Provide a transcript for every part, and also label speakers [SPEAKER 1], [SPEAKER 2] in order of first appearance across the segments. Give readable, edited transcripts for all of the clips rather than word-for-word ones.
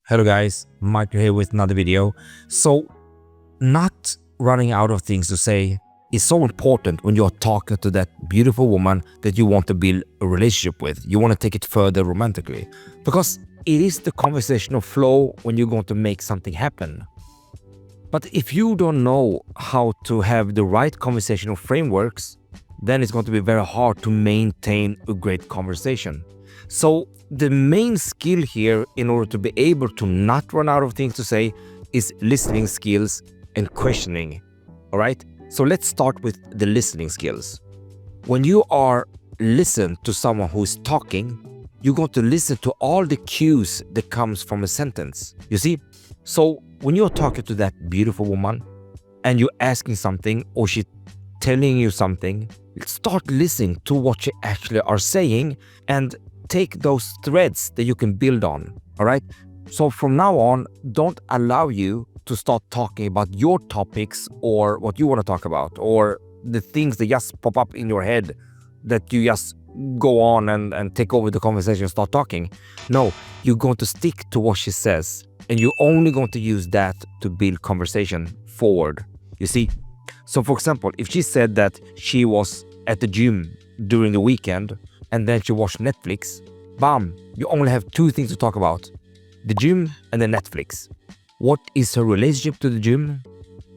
[SPEAKER 1] Hello guys, Michael here with another video. So, not running out of things to say is so important when you're talking to that beautiful woman that you want to build a relationship with. You want to take it further romantically because it is the conversational flow when you're going to make something happen. But if you don't know how to have the right conversational frameworks, then it's going to be very hard to maintain a great conversation. So the main skill here in order to be able to not run out of things to say is listening skills and questioning. All right. So let's start with the listening skills. When you are listen to someone who is talking, you're going to listen to all the cues that comes from a sentence. You see? So when you're talking to that beautiful woman and you're asking something or she's telling you something, start listening to what she actually are saying and take those threads that you can build on. All right. So from now on, don't allow you to start talking about your topics or what you want to talk about or the things that just pop up in your head that you just go on and take over the conversation and start talking. No, you're going to stick to what she says and you're only going to use that to build conversation forward. You see? So for example, if she said that she was at the gym during the weekend and then she watched Netflix, bam, you only have two things to talk about: the gym and the Netflix. What is her relationship to the gym?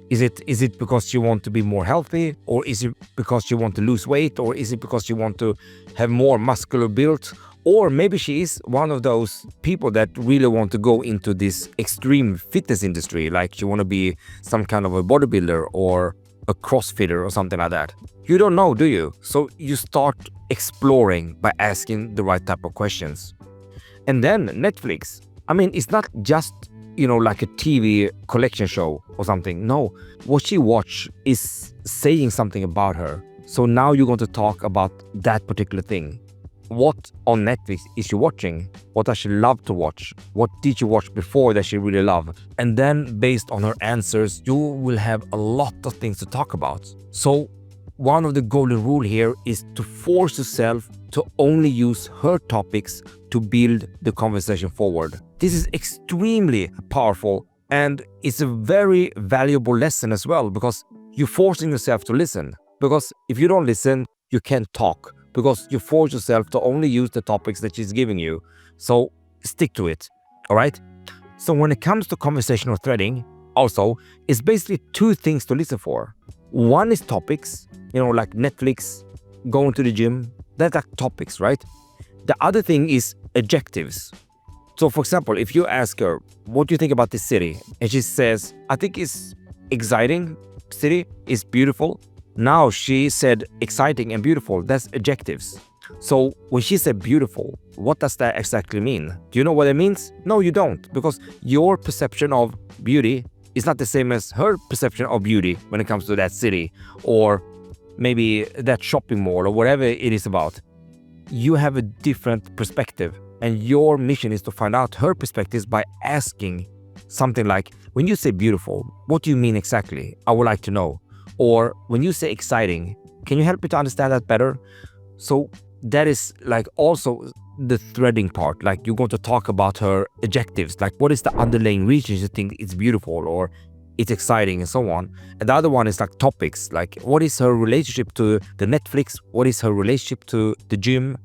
[SPEAKER 1] Is it because she wants to be more healthy, or is it because she wants to lose weight, or is it because she wants to have more muscular build? Or maybe she is one of those people that really want to go into this extreme fitness industry, like she want to be some kind of a bodybuilder or a crossfitter or something like that. You don't know, do you? So you start exploring by asking the right type of questions. And then Netflix, I mean, it's not just, like a TV collection show or something. No, what she watch is saying something about her. So now you're going to talk about that particular thing. What on Netflix is she watching? What does she love to watch? What did she watch before that she really love? And then based on her answers, you will have a lot of things to talk about. So one of the golden rule here is to force yourself to only use her topics to build the conversation forward. This is extremely powerful and it's a very valuable lesson as well because you're forcing yourself to listen. Because if you don't listen, you can't talk. Because you force yourself to only use the topics that she's giving you. So stick to it, all right? So when it comes to conversational threading, also, it's basically two things to listen for. One is topics, like Netflix, going to the gym, that's like topics, right? The other thing is adjectives. So for example, if you ask her, what do you think about this city? And she says, I think it's exciting city, it's beautiful. Now she said exciting and beautiful, that's adjectives. So when she said beautiful, what does that exactly mean? Do you know what it means? No, you don't, because your perception of beauty is not the same as her perception of beauty when it comes to that city or maybe that shopping mall or whatever it is about. You have a different perspective and your mission is to find out her perspectives by asking something like, when you say beautiful, what do you mean exactly? I would like to know. Or when you say exciting, can you help me to understand that better? So that is like also the threading part. Like you're going to talk about her adjectives. Like what is the underlying reason you think it's beautiful or it's exciting and so on. And the other one is like topics. Like what is her relationship to the Netflix? What is her relationship to the gym?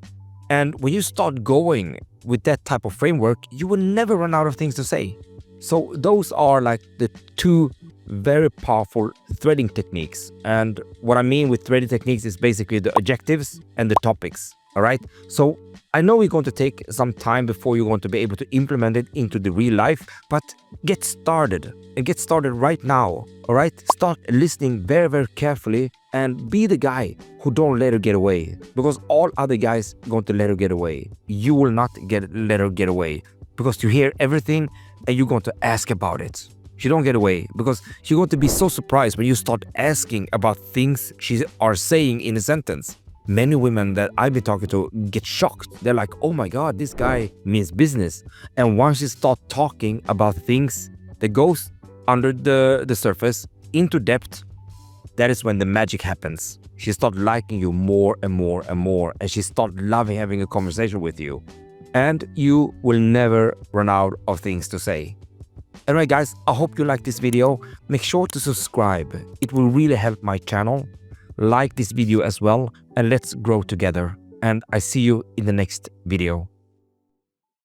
[SPEAKER 1] And when you start going with that type of framework, you will never run out of things to say. So those are like the two very powerful threading techniques. And what I mean with threading techniques is basically the adjectives and the topics. All right. So I know we're going to take some time before you're going to be able to implement it into the real life, but get started and get started right now. All right. Start listening very, very carefully and be the guy who don't let her get away, because all other guys are going to let her get away. You will not let her get away because you hear everything and you're going to ask about it. She don't get away because you're going to be so surprised when you start asking about things she are saying in a sentence. Many women that I've been talking to get shocked. They're like, oh my God, this guy means business. And once you start talking about things that goes under the surface into depth, that is when the magic happens. She start liking you more and more and more. And she start loving having a conversation with you. and you will never run out of things to say. Anyway guys, I hope you like this video. Make sure to subscribe. It will really help my channel. Like this video as well, and let's grow together. And I see you in the next video.